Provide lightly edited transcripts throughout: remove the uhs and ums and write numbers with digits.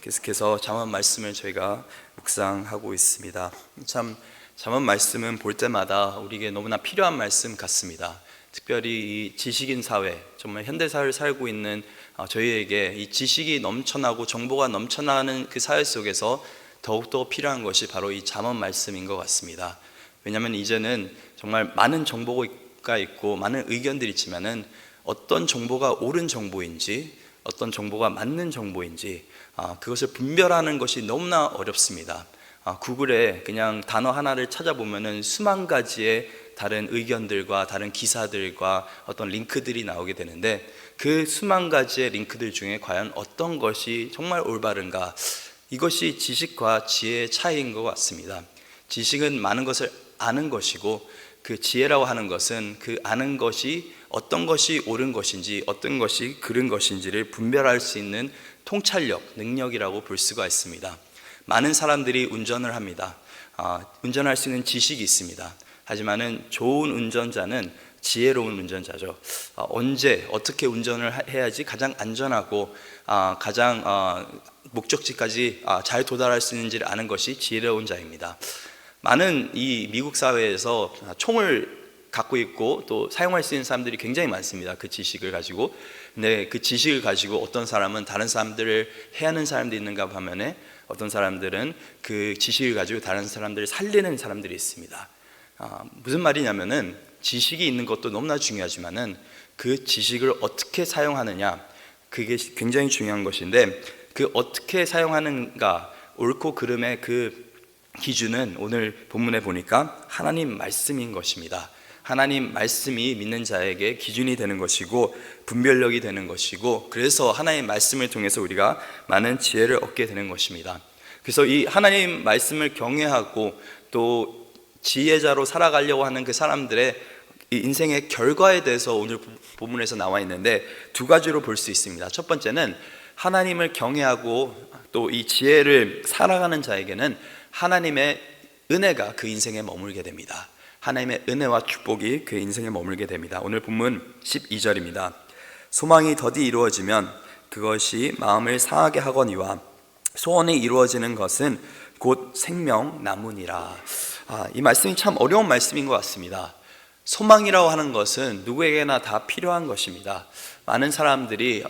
계속해서 잠언 말씀을 저희가 묵상하고 있습니다. 참 잠언 말씀은 볼 때마다 우리에게 너무나 필요한 말씀 같습니다. 특별히 이 지식인 사회, 정말 현대 사회를 살고 있는 저희에게 이 지식이 넘쳐나고 정보가 넘쳐나는 그 사회 속에서 더욱더 필요한 것이 바로 이 잠언 말씀인 것 같습니다. 왜냐하면 이제는 정말 많은 정보가 있고 많은 의견들이 있지만은 어떤 정보가 옳은 정보인지 어떤 정보가 맞는 정보인지 그것을 분별하는 것이 너무나 어렵습니다. 구글에 그냥 단어 하나를 찾아보면은 수만 가지의 다른 의견들과 다른 기사들과 어떤 링크들이 나오게 되는데, 그 수만 가지의 링크들 중에 과연 어떤 것이 정말 올바른가, 이것이 지식과 지혜의 차이인 것 같습니다. 지식은 많은 것을 아는 것이고, 그 지혜라고 하는 것은 그 아는 것이 어떤 것이 옳은 것인지 어떤 것이 그른 것인지를 분별할 수 있는 통찰력, 능력이라고 볼 수가 있습니다. 많은 사람들이 운전을 합니다. 운전할 수 있는 지식이 있습니다. 하지만은 좋은 운전자는 지혜로운 운전자죠. 언제 어떻게 운전을 해야지 가장 안전하고 가장 목적지까지 잘 도달할 수 있는지를 아는 것이 지혜로운 자입니다. 많은 이 미국 사회에서 총을 갖고 있고 또 사용할 수 있는 사람들이 굉장히 많습니다. 그 지식을 가지고. 근데 그 지식을 가지고 어떤 사람은 다른 사람들을 해하는 사람도 있는가 반면에 어떤 사람들은 그 지식을 가지고 다른 사람들을 살리는 사람들이 있습니다. 무슨 말이냐면은 지식이 있는 것도 너무나 중요하지만은 그 지식을 어떻게 사용하느냐, 그게 굉장히 중요한 것인데, 그 어떻게 사용하는가, 옳고 그름의 그 기준은 오늘 본문에 보니까 하나님 말씀인 것입니다. 하나님 말씀이 믿는 자에게 기준이 되는 것이고 분별력이 되는 것이고, 그래서 하나님 말씀을 통해서 우리가 많은 지혜를 얻게 되는 것입니다. 그래서 이 하나님 말씀을 경외하고 또 지혜자로 살아가려고 하는 그 사람들의 이 인생의 결과에 대해서 오늘 본문에서 나와 있는데, 두 가지로 볼 수 있습니다. 첫 번째는 하나님을 경외하고 또 이 지혜를 살아가는 자에게는 하나님의 은혜가 그 인생에 머물게 됩니다. 하나님의 은혜와 축복이 그 인생에 머물게 됩니다. 오늘 본문 12절입니다. 소망이 더디 이루어지면 그것이 마음을 상하게 하거니와 소원이 이루어지는 것은 곧 생명나무니라. 이 말씀이 참 어려운 말씀인 것 같습니다. 소망이라고 하는 것은 누구에게나 다 필요한 것입니다. 많은 사람들이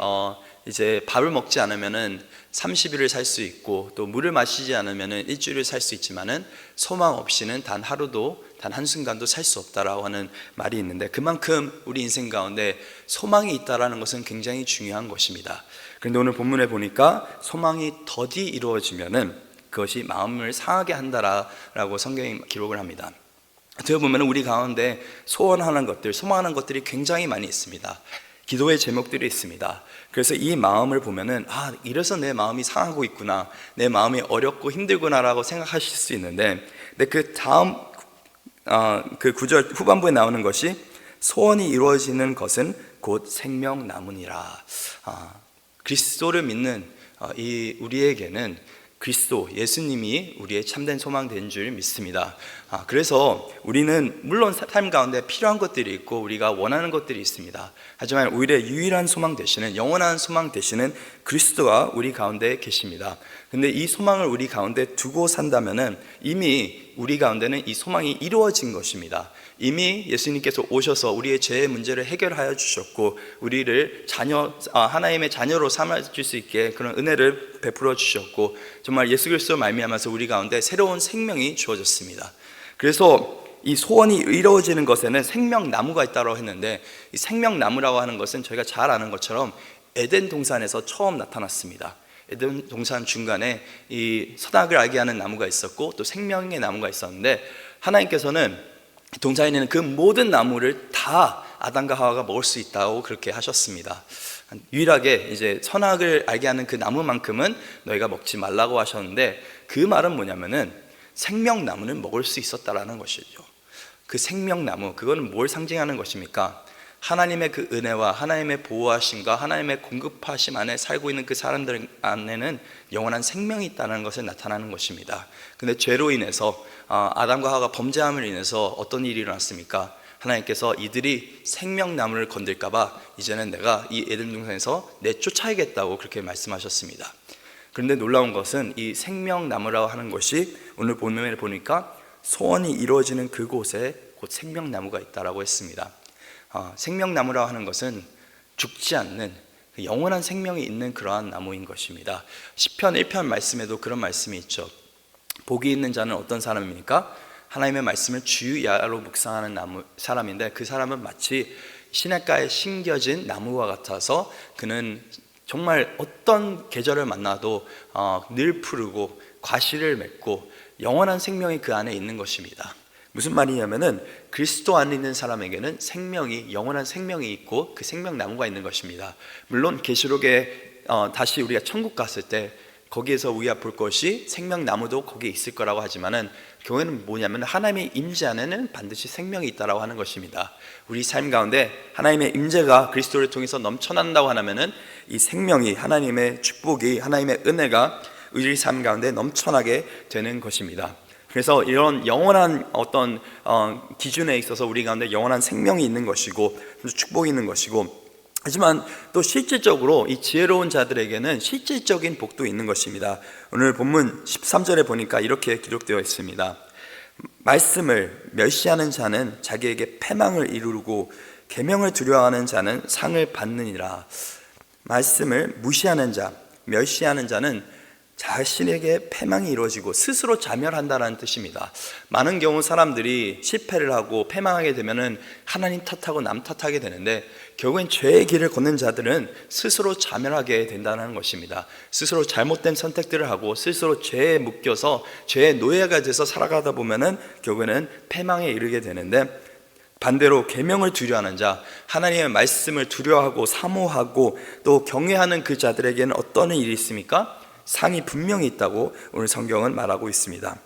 이제 밥을 먹지 않으면은 30일을 살 수 있고 또 물을 마시지 않으면은 일주일을 살 수 있지만은 소망 없이는 단 하루도 단 한순간도 살 수 없다라고 하는 말이 있는데, 그만큼 우리 인생 가운데 소망이 있다라는 것은 굉장히 중요한 것입니다. 그런데 오늘 본문에 보니까 소망이 더디 이루어지면은 그것이 마음을 상하게 한다라고 성경이 기록을 합니다. 어떻게 보면 우리 가운데 소원하는 것들, 소망하는 것들이 굉장히 많이 있습니다. 기도의 제목들이 있습니다. 그래서 이 마음을 보면은 이래서 내 마음이 상하고 있구나, 내 마음이 어렵고 힘들구나라고 생각하실 수 있는데, 근데 그 다음 그 구절 후반부에 나오는 것이 소원이 이루어지는 것은 곧 생명나무니라. 그리스도를 믿는 이 우리에게는 그리스도 예수님이 우리의 참된 소망 된 줄 믿습니다. 그래서 우리는 물론 삶 가운데 필요한 것들이 있고 우리가 원하는 것들이 있습니다. 하지만 오히려 유일한 소망 되시는, 영원한 소망 되시는 그리스도가 우리 가운데 계십니다. 근데 이 소망을 우리 가운데 두고 산다면은 이미 우리 가운데는 이 소망이 이루어진 것입니다. 이미 예수님께서 오셔서 우리의 죄의 문제를 해결하여 주셨고 우리를 하나님의 자녀로 삼아줄 수 있게 그런 은혜를 베풀어 주셨고, 정말 예수 그리스도로 말미암아서 우리 가운데 새로운 생명이 주어졌습니다. 그래서 이 소원이 이루어지는 것에는 생명나무가 있다고 했는데, 이 생명나무라고 하는 것은 저희가 잘 아는 것처럼 에덴 동산에서 처음 나타났습니다. 에덴 동산 중간에 이 선악을 알게 하는 나무가 있었고 또 생명의 나무가 있었는데, 하나님께서는 동산에 있는 그 모든 나무를 다 아담과 하와가 먹을 수 있다고 그렇게 하셨습니다. 유일하게 이제 선악을 알게 하는 그 나무만큼은 너희가 먹지 말라고 하셨는데, 그 말은 뭐냐면은 생명나무는 먹을 수 있었다라는 것이죠. 그 생명나무, 그거는 뭘 상징하는 것입니까? 하나님의 그 은혜와 하나님의 보호하심과 하나님의 공급하심 안에 살고 있는 그 사람들 안에는 영원한 생명이 있다는 것을 나타나는 것입니다. 근데 죄로 인해서 아담과 하와가 범죄함을 인해서 어떤 일이 일어났습니까? 하나님께서 이들이 생명나무를 건들까 봐 이제는 내가 이 에덴 동산에서 내쫓아야겠다고 그렇게 말씀하셨습니다. 그런데 놀라운 것은 이 생명나무라고 하는 것이 오늘 본문에 보니까 소원이 이루어지는 그곳에 곧 생명나무가 있다라고 했습니다. 생명나무라고 하는 것은 죽지 않는 영원한 생명이 있는 그러한 나무인 것입니다. 시편 1편 말씀에도 그런 말씀이 있죠. 복이 있는 자는 어떤 사람입니까? 하나님의 말씀을 주야로 묵상하는 사람인데, 그 사람은 마치 시냇가에 심겨진 나무와 같아서 그는 정말 어떤 계절을 만나도 늘 푸르고 과실을 맺고 영원한 생명이 그 안에 있는 것입니다. 무슨 말이냐면은 그리스도 안에 있는 사람에게는 생명이, 영원한 생명이 있고 그 생명나무가 있는 것입니다. 물론 계시록에 다시 우리가 천국 갔을 때 거기에서 우리가 볼 것이 생명나무도 거기에 있을 거라고 하지만은, 교회는 뭐냐면 하나님의 임재 안에는 반드시 생명이 있다라고 하는 것입니다. 우리 삶 가운데 하나님의 임재가 그리스도를 통해서 넘쳐난다고 하면은 이 생명이, 하나님의 축복이, 하나님의 은혜가 우리 삶 가운데 넘쳐나게 되는 것입니다. 그래서 이런 영원한 어떤 기준에 있어서 우리 가운데 영원한 생명이 있는 것이고 축복이 있는 것이고, 하지만 또 실질적으로 이 지혜로운 자들에게는 실질적인 복도 있는 것입니다. 오늘 본문 13절에 보니까 이렇게 기록되어 있습니다. 말씀을 멸시하는 자는 자기에게 패망을 이루고 계명을 두려워하는 자는 상을 받느니라. 말씀을 무시하는 자, 멸시하는 자는 자신에게 패망이 이루어지고 스스로 자멸한다는 뜻입니다. 많은 경우 사람들이 실패를 하고 패망하게 되면은 하나님 탓하고 남 탓하게 되는데, 결국엔 죄의 길을 걷는 자들은 스스로 자멸하게 된다는 것입니다. 스스로 잘못된 선택들을 하고 스스로 죄에 묶여서 죄의 노예가 돼서 살아가다 보면은 결국에는 패망에 이르게 되는데, 반대로 계명을 두려워하는 자, 하나님의 말씀을 두려워하고 사모하고 또 경외하는 그 자들에게는 어떤 일이 있습니까? 상이 분명히 있다고 오늘 성경은 말하고 있습니다.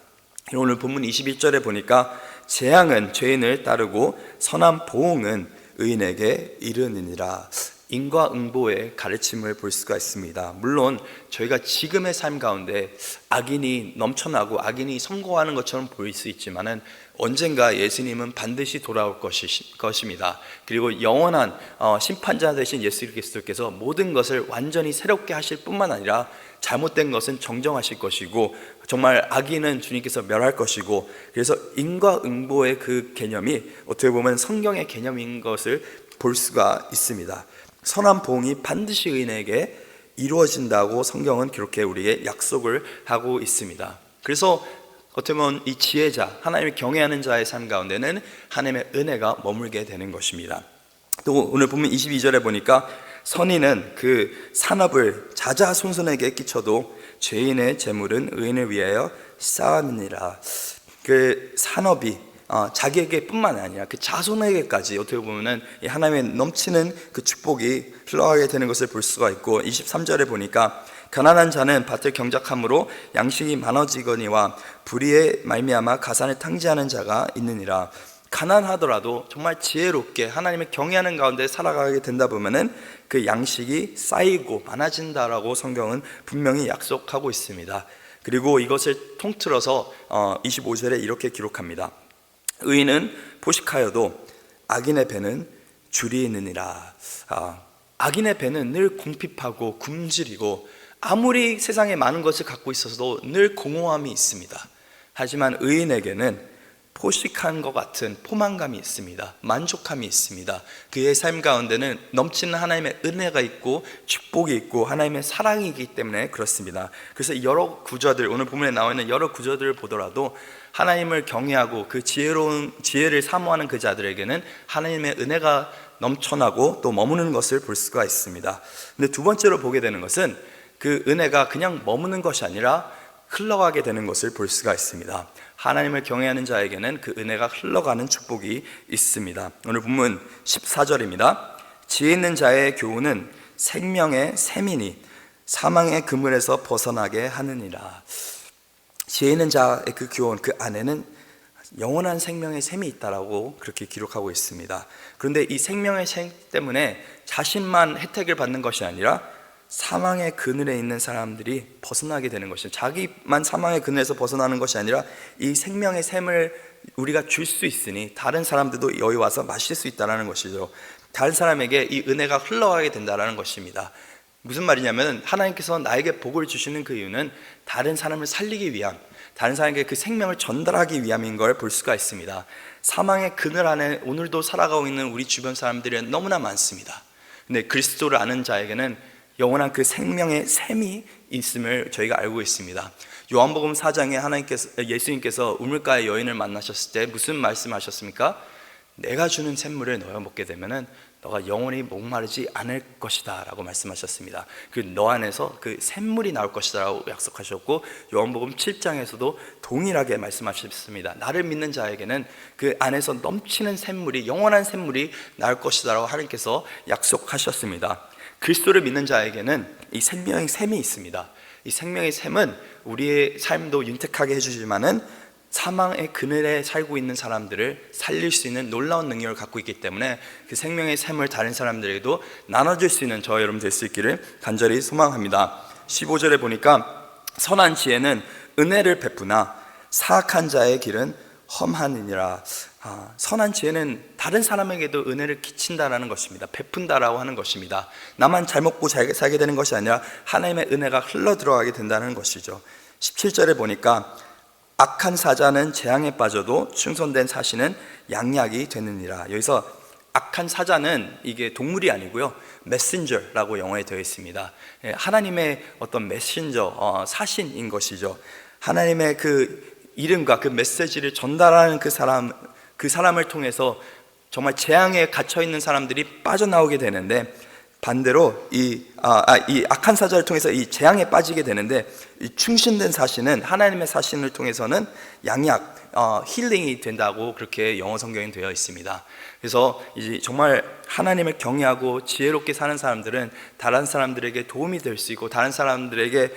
오늘 본문 21절에 보니까 재앙은 죄인을 따르고 선한 보응은 의인에게 이르느니라. 인과응보의 가르침을 볼 수가 있습니다. 물론 저희가 지금의 삶 가운데 악인이 넘쳐나고 악인이 성공하는 것처럼 보일 수 있지만은 언젠가 예수님은 반드시 돌아올 것입니다. 그리고 영원한 심판자 되신 예수 그리스도께서 모든 것을 완전히 새롭게 하실 뿐만 아니라 잘못된 것은 정정하실 것이고, 정말 악인은 주님께서 멸할 것이고, 그래서 인과응보의 그 개념이 어떻게 보면 성경의 개념인 것을 볼 수가 있습니다. 선한 보응이 반드시 의인에게 이루어진다고 성경은 그렇게 우리에게 약속을 하고 있습니다. 그래서 어떻게 보면 이 지혜자, 하나님을 경외하는 자의 삶 가운데는 하나님의 은혜가 머물게 되는 것입니다. 또 오늘 보면 22절에 보니까 선인은 그 산업을 자자손손에게 끼쳐도 죄인의 재물은 의인을 위하여 쌓느니라. 그 산업이 자기에게 뿐만 아니라 그 자손에게까지 어떻게 보면은 하나님의 넘치는 그 축복이 흘러가게 되는 것을 볼 수가 있고, 23절에 보니까 가난한 자는 밭을 경작함으로 양식이 많아지거니와 불의에 말미암아 가산을 탕지하는 자가 있느니라. 가난하더라도 정말 지혜롭게 하나님을 경외하는 가운데 살아가게 된다 보면은 그 양식이 쌓이고 많아진다라고 성경은 분명히 약속하고 있습니다. 그리고 이것을 통틀어서 25절에 이렇게 기록합니다. 의인은 포식하여도 악인의 배는 줄이 있느니라. 악인의 배는 늘 궁핍하고 굶주리고 아무리 세상에 많은 것을 갖고 있어도 늘 공허함이 있습니다. 하지만 의인에게는 포식한 것 같은 포만감이 있습니다. 만족함이 있습니다. 그의 삶 가운데는 넘치는 하나님의 은혜가 있고 축복이 있고 하나님의 사랑이 있기 때문에 그렇습니다. 그래서 여러 구절들, 오늘 본문에 나와 있는 여러 구절들을 보더라도 하나님을 경외하고 그 지혜를 사모하는 그 자들에게는 하나님의 은혜가 넘쳐나고 또 머무는 것을 볼 수가 있습니다. 근데 두 번째로 보게 되는 것은 그 은혜가 그냥 머무는 것이 아니라 흘러가게 되는 것을 볼 수가 있습니다. 하나님을 경외하는 자에게는 그 은혜가 흘러가는 축복이 있습니다. 오늘 본문 14절입니다. 지혜 있는 자의 교훈은 생명의 샘이니 사망의 그물에서 벗어나게 하느니라. 지혜 있는 자의 그 교훈, 그 안에는 영원한 생명의 샘이 있다라고 그렇게 기록하고 있습니다. 그런데 이 생명의 샘 때문에 자신만 혜택을 받는 것이 아니라 사망의 그늘에 있는 사람들이 벗어나게 되는 것이죠. 자기만 사망의 그늘에서 벗어나는 것이 아니라 이 생명의 샘을 우리가 줄 수 있으니 다른 사람들도 여기 와서 마실 수 있다는 것이죠. 다른 사람에게 이 은혜가 흘러가게 된다는 것입니다. 무슨 말이냐면 하나님께서 나에게 복을 주시는 그 이유는 다른 사람을 살리기 위함, 다른 사람에게 그 생명을 전달하기 위함인 걸 볼 수가 있습니다. 사망의 그늘 안에 오늘도 살아가고 있는 우리 주변 사람들이 너무나 많습니다. 근데 그리스도를 아는 자에게는 영원한 그 생명의 샘이 있음을 저희가 알고 있습니다. 요한복음 4장에 예수님께서 우물가의 여인을 만나셨을 때 무슨 말씀하셨습니까? 내가 주는 샘물을 너가 먹게 되면은 너가 영원히 목마르지 않을 것이다 라고 말씀하셨습니다. 그 너 안에서 그 샘물이 나올 것이다 라고 약속하셨고, 요한복음 7장에서도 동일하게 말씀하셨습니다. 나를 믿는 자에게는 그 안에서 넘치는 샘물이, 영원한 샘물이 나올 것이다 라고 하나님께서 약속하셨습니다. 그리스도를 믿는 자에게는 이 생명의 샘이 있습니다. 이 생명의 샘은 우리의 삶도 윤택하게 해주지만은 사망의 그늘에 살고 있는 사람들을 살릴 수 있는 놀라운 능력을 갖고 있기 때문에 그 생명의 샘을 다른 사람들에게도 나눠줄 수 있는 저와 여러분 될 수 있기를 간절히 소망합니다. 15절에 보니까 선한 지혜는 은혜를 베푸나 사악한 자의 길은 험하느니라. 선한 지혜는 다른 사람에게도 은혜를 끼친다라는 것입니다. 베푼다라고 하는 것입니다. 나만 잘 먹고 잘 살게 되는 것이 아니라 하나님의 은혜가 흘러 들어가게 된다는 것이죠. 17절에 보니까 악한 사자는 재앙에 빠져도 충성된 사신은 양약이 되느니라. 여기서 악한 사자는 이게 동물이 아니고요, 메신저라고 영어에 되어 있습니다. 하나님의 어떤 메신저, 사신인 것이죠. 하나님의 그 이름과 그 메시지를 전달하는 그 사람을 통해서 정말 재앙에 갇혀 있는 사람들이 빠져나오게 되는데, 반대로 이 악한 사자를 통해서 이 재앙에 빠지게 되는데, 이 충신된 사신은, 하나님의 사신을 통해서는 양약, 힐링이 된다고 그렇게 영어 성경에 되어 있습니다. 그래서 이제 정말 하나님을 경외하고 지혜롭게 사는 사람들은 다른 사람들에게 도움이 될 수 있고, 다른 사람들에게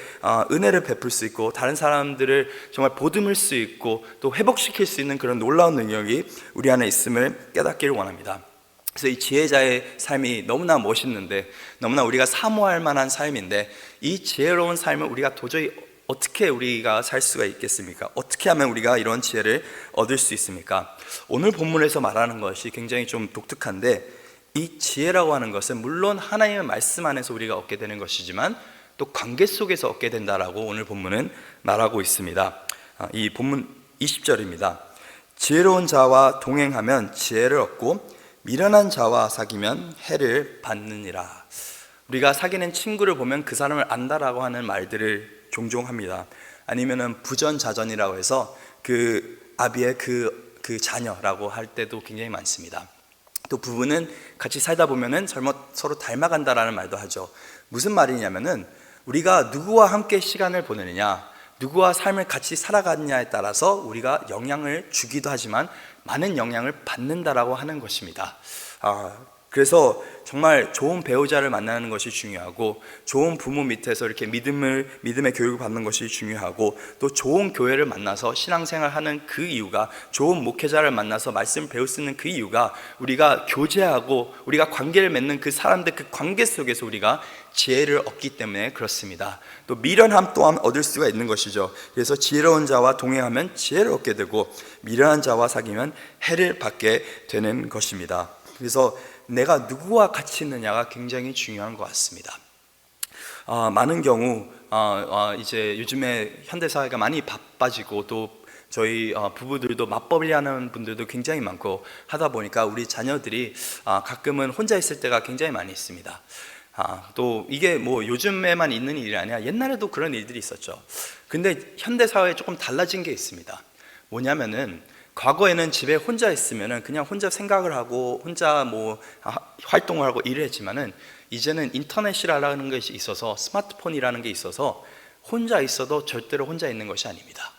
은혜를 베풀 수 있고, 다른 사람들을 정말 보듬을 수 있고 또 회복시킬 수 있는 그런 놀라운 능력이 우리 안에 있음을 깨닫기를 원합니다. 그래서 이 지혜자의 삶이 너무나 멋있는데, 너무나 우리가 사모할 만한 삶인데, 이 지혜로운 삶을 우리가 도저히 어떻게 우리가 살 수가 있겠습니까? 어떻게 하면 우리가 이런 지혜를 얻을 수 있습니까? 오늘 본문에서 말하는 것이 굉장히 좀 독특한데, 이 지혜라고 하는 것은 물론 하나님의 말씀 안에서 우리가 얻게 되는 것이지만 또 관계 속에서 얻게 된다라고 오늘 본문은 말하고 있습니다. 이 본문 20절입니다. 지혜로운 자와 동행하면 지혜를 얻고 미련한 자와 사귀면 해를 받느니라. 우리가 사귀는 친구를 보면 그 사람을 안다라고 하는 말들을 종종 합니다. 아니면은 부전자전이라고 해서 그 아비의 그 자녀라고 할 때도 굉장히 많습니다. 또 부부는 같이 살다 보면은 서로 닮아간다라는 말도 하죠. 무슨 말이냐면은 우리가 누구와 함께 시간을 보내느냐, 누구와 삶을 같이 살아가느냐에 따라서 우리가 영향을 주기도 하지만 많은 영향을 받는다라고 하는 것입니다. 그래서 정말 좋은 배우자를 만나는 것이 중요하고, 좋은 부모 밑에서 이렇게 믿음의 교육을 받는 것이 중요하고, 또 좋은 교회를 만나서 신앙생활하는 그 이유가, 좋은 목회자를 만나서 말씀을 배울 수 있는 그 이유가, 우리가 교제하고 우리가 관계를 맺는 그 사람들 그 관계 속에서 우리가 지혜를 얻기 때문에 그렇습니다. 또 미련함 또한 얻을 수가 있는 것이죠. 그래서 지혜로운 자와 동행하면 지혜를 얻게 되고, 미련한 자와 사귀면 해를 받게 되는 것입니다. 그래서 내가 누구와 같이 있느냐가 굉장히 중요한 것 같습니다. 많은 경우 이제 요즘에 현대사회가 많이 바빠지고, 또 저희 부부들도 맞벌이 하는 분들도 굉장히 많고 하다 보니까 우리 자녀들이 가끔은 혼자 있을 때가 굉장히 많이 있습니다. 또 이게 뭐 요즘에만 있는 일이 아니라 옛날에도 그런 일들이 있었죠. 근데 현대사회에 조금 달라진 게 있습니다. 뭐냐면은 과거에는 집에 혼자 있으면은 그냥 혼자 생각을 하고 혼자 뭐 활동을 하고 일을 했지만은, 이제는 인터넷이라는 것이 있어서, 스마트폰이라는 게 있어서 혼자 있어도 절대로 혼자 있는 것이 아닙니다.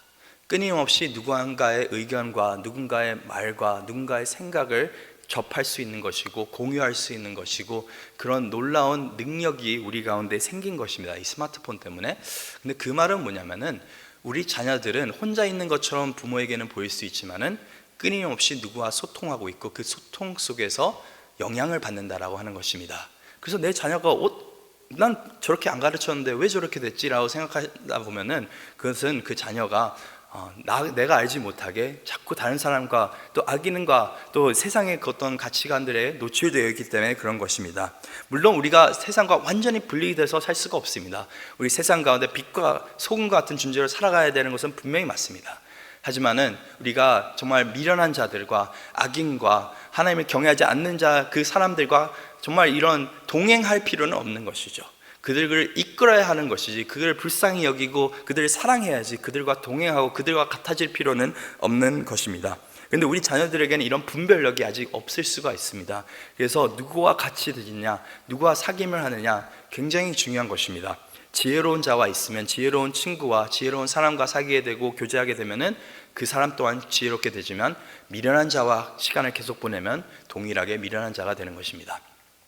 끊임없이 누군가의 의견과 누군가의 말과 누군가의 생각을 접할 수 있는 것이고 공유할 수 있는 것이고, 그런 놀라운 능력이 우리 가운데 생긴 것입니다, 이 스마트폰 때문에. 근데 그 말은 뭐냐면은, 우리 자녀들은 혼자 있는 것처럼 부모에게는 보일 수 있지만은 끊임없이 누구와 소통하고 있고 그 소통 속에서 영향을 받는다라고 하는 것입니다. 그래서 내 자녀가 난 저렇게 안 가르쳤는데 왜 저렇게 됐지라고 생각하다 보면은, 그것은 그 자녀가 내가 알지 못하게 자꾸 다른 사람과 또 악인과 또 세상의 어떤 가치관들에 노출되어 있기 때문에 그런 것입니다. 물론 우리가 세상과 완전히 분리돼서 살 수가 없습니다. 우리 세상 가운데 빛과 소금과 같은 존재로 살아가야 되는 것은 분명히 맞습니다. 하지만은 우리가 정말 미련한 자들과 악인과 하나님을 경외하지 않는 자, 그 사람들과 정말 이런 동행할 필요는 없는 것이죠. 그들을 이끌어야 하는 것이지, 그들을 불쌍히 여기고 그들을 사랑해야지, 그들과 동행하고 그들과 같아질 필요는 없는 것입니다. 그런데 우리 자녀들에게는 이런 분별력이 아직 없을 수가 있습니다. 그래서 누구와 같이 지내냐, 누구와 사귐을 하느냐 굉장히 중요한 것입니다. 지혜로운 자와 있으면 지혜로운 친구와 지혜로운 사람과 사귀게 되고 교제하게 되면은 그 사람 또한 지혜롭게 되지만, 미련한 자와 시간을 계속 보내면 동일하게 미련한 자가 되는 것입니다.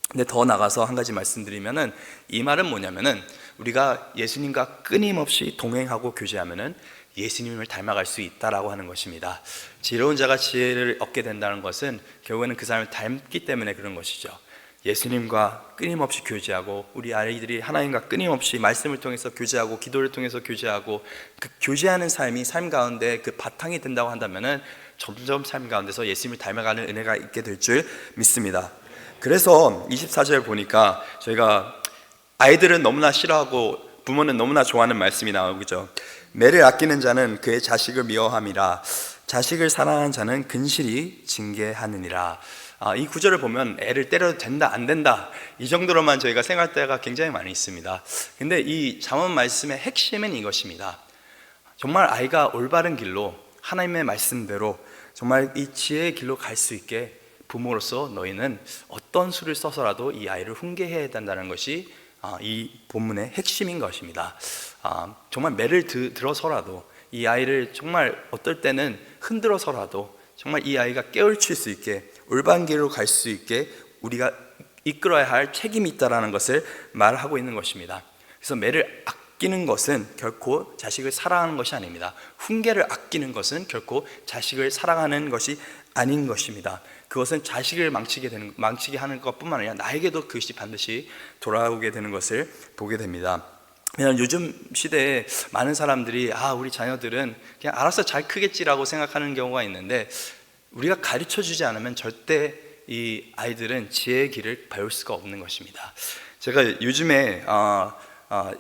근데 더 나가서 한 가지 말씀드리면은, 이 말은 뭐냐면은 우리가 예수님과 끊임없이 동행하고 교제하면은 예수님을 닮아갈 수 있다라고 하는 것입니다. 지혜로운 자가 지혜를 얻게 된다는 것은 결국에는 그 사람을 닮기 때문에 그런 것이죠. 예수님과 끊임없이 교제하고, 우리 아이들이 하나님과 끊임없이 말씀을 통해서 교제하고 기도를 통해서 교제하고, 그 교제하는 삶이 삶 가운데 그 바탕이 된다고 한다면은 점점 삶 가운데서 예수님을 닮아가는 은혜가 있게 될 줄 믿습니다. 그래서 24절 보니까 저희가 아이들은 너무나 싫어하고 부모는 너무나 좋아하는 말씀이 나오죠. 매를 아끼는 자는 그의 자식을 미워함이라, 자식을 사랑하는 자는 근실히 징계하느니라. 이 구절을 보면 애를 때려도 된다 안 된다 이 정도로만 저희가 생각할 때가 굉장히 많이 있습니다. 근데 이 잠언 말씀의 핵심은 이것입니다. 정말 아이가 올바른 길로 하나님의 말씀대로 정말 이 지혜의 길로 갈 수 있게 부모로서 너희는 어떤 수를 써서라도 이 아이를 훈계해야 된다는 것이 이 본문의 핵심인 것입니다. 정말 매를 들어서라도 이 아이를 정말 어떨 때는 흔들어서라도 정말 이 아이가 깨우칠 수 있게 올바른 길로 갈 수 있게 우리가 이끌어야 할 책임이 있다는 것을 말하고 있는 것입니다. 그래서 매를 아끼는 것은 결코 자식을 사랑하는 것이 아닙니다. 훈계를 아끼는 것은 결코 자식을 사랑하는 것이 아닌 것입니다. 그것은 자식을 망치게 하는 것뿐만 아니라 나에게도 그것이 반드시 돌아오게 되는 것을 보게 됩니다. 그냥 요즘 시대에 많은 사람들이 우리 자녀들은 그냥 알아서 잘 크겠지라고 생각하는 경우가 있는데, 우리가 가르쳐주지 않으면 절대 이 아이들은 지혜의 길을 배울 수가 없는 것입니다. 제가 요즘에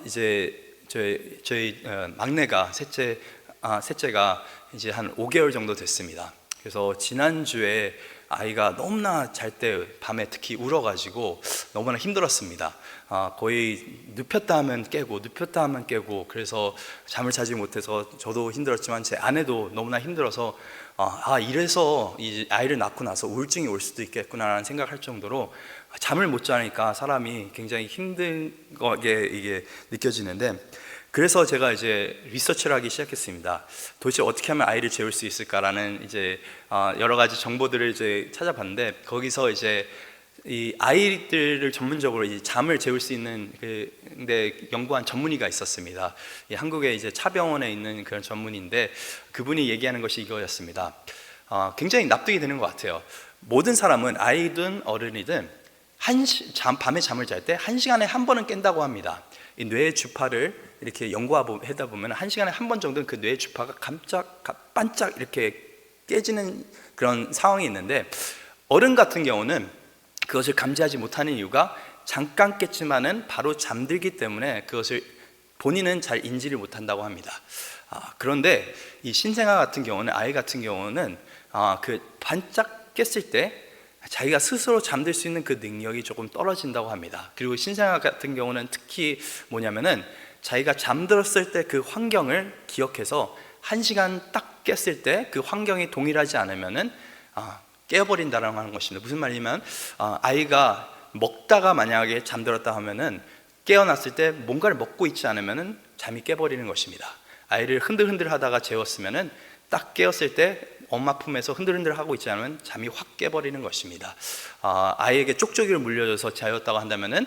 이제 저희 막내가 셋째가 이제 한 5개월 정도 됐습니다. 그래서 지난주에 아이가 너무나 잘 때 밤에 특히 울어가지고 너무나 힘들었습니다. 거의 눕혔다 하면 깨고 그래서 잠을 자지 못해서 저도 힘들었지만 제 아내도 너무나 힘들어서 이래서 이 아이를 낳고 나서 우울증이 올 수도 있겠구나라는 생각할 정도로 잠을 못 자니까 사람이 굉장히 힘든 거게 이게 느껴지는데, 그래서 제가 이제 리서치를 하기 시작했습니다. 도대체 어떻게 하면 아이를 재울 수 있을까라는 이제 여러 가지 정보들을 이제 찾아봤는데, 거기서 이제 이 아이들을 전문적으로 이 잠을 재울 수 있는 근데 연구한 전문의가 있었습니다. 한국에 이제 차병원에 있는 그런 전문의인데, 그분이 얘기하는 것이 이거였습니다. 굉장히 납득이 되는 것 같아요. 모든 사람은 아이든 어른이든 밤에 잠을 잘 때 1시간에 한 번은 깬다고 합니다. 이 뇌의 주파를 이렇게 연구하다 보면 1시간에 한 번 정도는 그 뇌의 주파가 반짝 이렇게 깨지는 그런 상황이 있는데, 어른 같은 경우는 그것을 감지하지 못하는 이유가 잠깐 깼지만은 바로 잠들기 때문에 그것을 본인은 잘 인지를 못한다고 합니다. 그런데 이 신생아 같은 경우는, 아이 같은 경우는 그 반짝 깼을 때 자기가 스스로 잠들 수 있는 그 능력이 조금 떨어진다고 합니다. 그리고 신생아 같은 경우는 특히 뭐냐면은 자기가 잠들었을 때 그 환경을 기억해서 1시간 딱 깼을 때 그 환경이 동일하지 않으면은 깨어버린다라고 하는 것입니다. 무슨 말이냐면 아이가 먹다가 만약에 잠들었다 하면은 깨어났을 때 뭔가를 먹고 있지 않으면은 잠이 깨버리는 것입니다. 아이를 흔들흔들 하다가 재웠으면은 딱 깨었을 때 엄마 품에서 흔들흔들 하고 있지 않으면 잠이 확 깨버리는 것입니다. 아이에게 쪽쪽이를 물려줘서 자였다고 한다면은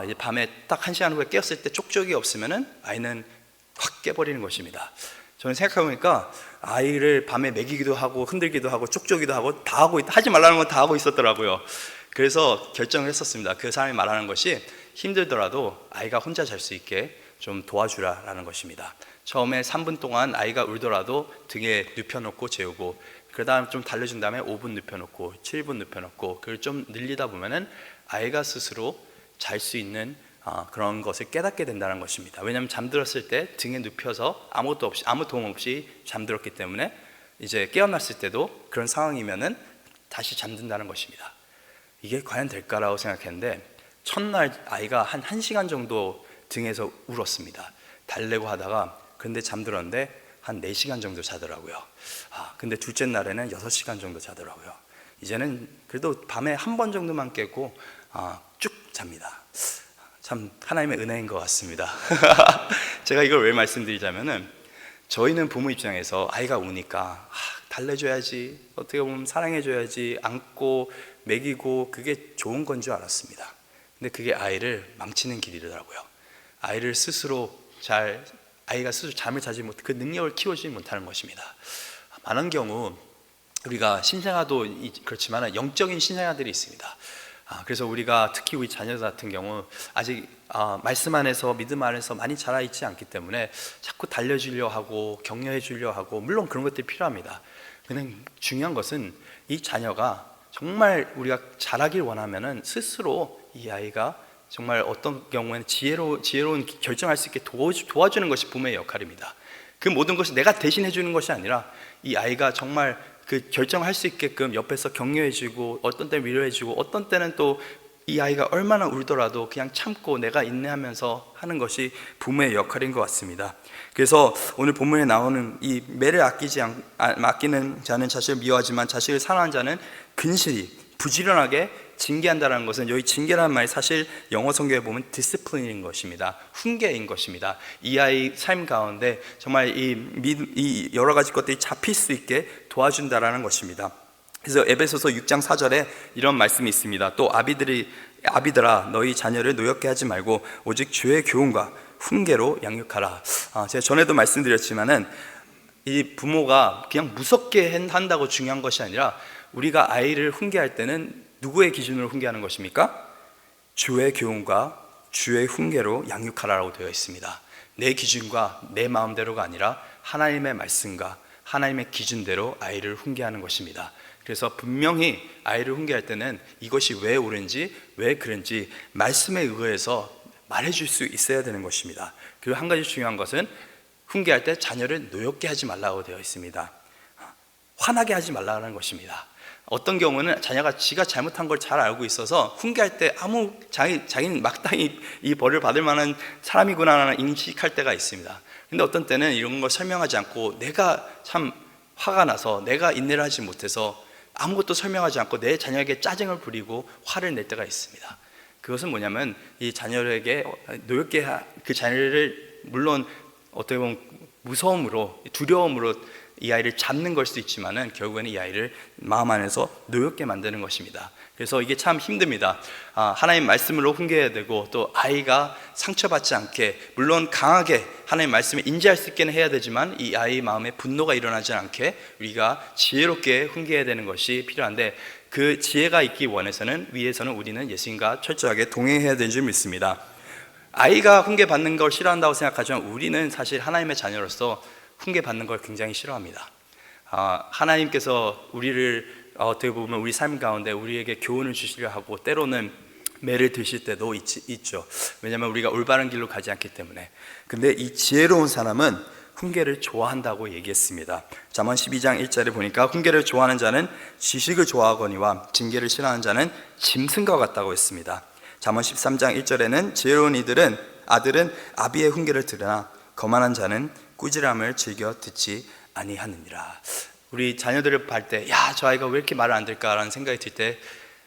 이제 밤에 딱 1시간 후에 깨었을 때 쪽쪽이 없으면은 아이는 확 깨버리는 것입니다. 저는 생각해보니까 아이를 밤에 먹이기도 하고 흔들기도 하고 쪽쪽이도 하고 다 하고 하지 말라는 건 다 하고 있었더라고요. 그래서 결정을 했었습니다. 그 사람이 말하는 것이 힘들더라도 아이가 혼자 잘 수 있게 좀 도와주라라는 것입니다. 처음에 3분 동안 아이가 울더라도 등에 눕혀놓고 재우고, 그 다음 좀 달래준 다음에 5분 눕혀놓고 7분 눕혀놓고, 그걸 좀 늘리다 보면은 아이가 스스로 잘 수 있는 그런 것을 깨닫게 된다는 것입니다. 왜냐하면 잠들었을 때 등에 눕혀서 아무것도 없이, 아무 도움 없이 잠들었기 때문에 이제 깨어났을 때도 그런 상황이면은 다시 잠든다는 것입니다. 이게 과연 될까라고 생각했는데, 첫날 아이가 한 1시간 정도 등에서 울었습니다. 달래고 하다가. 근데 잠들었는데 한 4시간 정도 자더라고요. 근데 둘째 날에는 6시간 정도 자더라고요. 이제는 그래도 밤에 한 번 정도만 깨고 쭉 잡니다. 참 하나님의 은혜인 것 같습니다. 제가 이걸 왜 말씀드리자면은, 저희는 부모 입장에서 아이가 우니까 달래줘야지, 어떻게 보면 사랑해줘야지, 안고 먹이고, 그게 좋은 건 줄 알았습니다. 근데 그게 아이를 망치는 길이더라고요. 아이가 스스로 잠을 자지 못해 그 능력을 키우지 못하는 것입니다. 많은 경우 우리가 신생아도 그렇지만 영적인 신생아들이 있습니다. 그래서 우리가 특히 우리 자녀들 같은 경우 아직 말씀 안에서, 믿음 안에서 많이 자라 있지 않기 때문에 자꾸 달려주려 하고 격려해 주려 하고, 물론 그런 것들이 필요합니다. 그냥 중요한 것은 이 자녀가 정말 우리가 자라길 원하면은 스스로 이 아이가 정말 어떤 경우에는 지혜로운 결정할 수 있게 도와주는 것이 부모의 역할입니다. 그 모든 것이 내가 대신해 주는 것이 아니라 이 아이가 정말 그 결정할 수 있게끔 옆에서 격려해주고, 어떤 때는 위로해주고, 어떤 때는 또 이 아이가 얼마나 울더라도 그냥 참고 내가 인내하면서 하는 것이 부모의 역할인 것 같습니다. 그래서 오늘 본문에 나오는 이 매를 아끼는 자는 자식을 미워하지만 자식을 사랑하는 자는 근실히 부지런하게 징계한다는 것은, 여기 징계라는 말이 사실 영어 성경에 보면 디스플린인 것입니다. 훈계인 것입니다. 이 아이 삶 가운데 정말 이 여러 가지 것들이 잡힐 수 있게 도와준다라는 것입니다. 그래서 에베소서 6장 4절에 이런 말씀이 있습니다. 또 아비들아 너희 자녀를 노엽게 하지 말고 오직 주의 교훈과 훈계로 양육하라. 제가 전에도 말씀드렸지만은, 이 부모가 그냥 무섭게 한다고 중요한 것이 아니라, 우리가 아이를 훈계할 때는 누구의 기준으로 훈계하는 것입니까? 주의 교훈과 주의 훈계로 양육하라고 되어 있습니다. 내 기준과 내 마음대로가 아니라 하나님의 말씀과 하나님의 기준대로 아이를 훈계하는 것입니다. 그래서 분명히 아이를 훈계할 때는 이것이 왜 옳은지, 왜 그런지 말씀에 의해서 말해줄 수 있어야 되는 것입니다. 그리고 한 가지 중요한 것은, 훈계할 때 자녀를 노엽게 하지 말라고 되어 있습니다. 화나게 하지 말라는 것입니다. 어떤 경우는 자녀가 지가 잘못한 걸 잘 알고 있어서 훈계할 때 자기는 마땅히 이 벌을 받을 만한 사람이구나라는 인식할 때가 있습니다. 근데 어떤 때는 이런 걸 설명하지 않고, 내가 참 화가 나서 내가 인내를 하지 못해서 아무것도 설명하지 않고 내 자녀에게 짜증을 부리고 화를 낼 때가 있습니다. 그것은 뭐냐면, 이 자녀에게 노엽게 그 자녀를, 물론 어떻게 보면 무서움으로, 두려움으로 이 아이를 잡는 걸 수도 있지만은, 결국에는 이 아이를 마음 안에서 노엽게 만드는 것입니다. 그래서 이게 참 힘듭니다. 하나님 말씀으로 훈계해야 되고, 또 아이가 상처받지 않게, 물론 강하게 하나님 말씀을 인지할 수 있게는 해야 되지만, 이 아이 마음에 분노가 일어나지 않게 우리가 지혜롭게 훈계해야 되는 것이 필요한데, 그 지혜가 있기 위해서는 우리는 예수님과 철저하게 동행해야 되는 줄 믿습니다. 아이가 훈계받는 걸 싫어한다고 생각하지만, 우리는 사실 하나님의 자녀로서 훈계받는 걸 굉장히 싫어합니다. 하나님께서 우리를 어떻게 보면 우리 삶 가운데 우리에게 교훈을 주시려 하고, 때로는 매를 드실 때도 있죠. 왜냐하면 우리가 올바른 길로 가지 않기 때문에. 근데 이 지혜로운 사람은 훈계를 좋아한다고 얘기했습니다. 잠언 12장 1절에 보니까, 훈계를 좋아하는 자는 지식을 좋아하거니와 징계를 싫어하는 자는 짐승과 같다고 했습니다. 잠언 13장 1절에는 지혜로운 아들은 아비의 훈계를 들으나 거만한 자는 꾸지람을 즐겨 듣지 아니하느니라. 우리 자녀들을 볼 때, 저 아이가 왜 이렇게 말을 안 들까라는 생각이 들 때,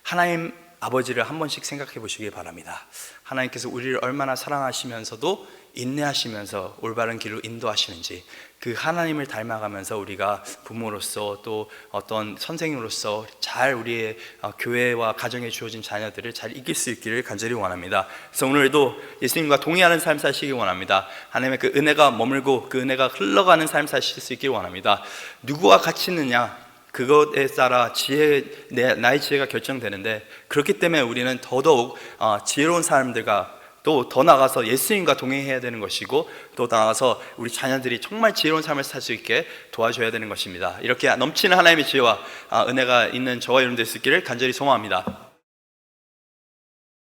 하나님 아버지를 한 번씩 생각해 보시기 바랍니다. 하나님께서 우리를 얼마나 사랑하시면서도 인내하시면서 올바른 길로 인도하시는지, 그 하나님을 닮아가면서 우리가 부모로서, 또 어떤 선생님으로서 잘 우리의 교회와 가정에 주어진 자녀들을 잘 이길 수 있기를 간절히 원합니다. 그래서 오늘도 예수님과 동의하는 삶 사시기 원합니다. 하나님의 그 은혜가 머물고 그 은혜가 흘러가는 삶 사실 수 있기를 원합니다. 누구와 같이 있느냐, 그것에 따라 나의 지혜가 결정되는데, 그렇기 때문에 우리는 더더욱 지혜로운 사람들과 또 더 나아가서 예수님과 동행해야 되는 것이고, 또 나아가서 우리 자녀들이 정말 지혜로운 삶을 살 수 있게 도와줘야 되는 것입니다. 이렇게 넘치는 하나님의 지혜와 은혜가 있는 저와 여러분 될 수 있기를 간절히 소망합니다.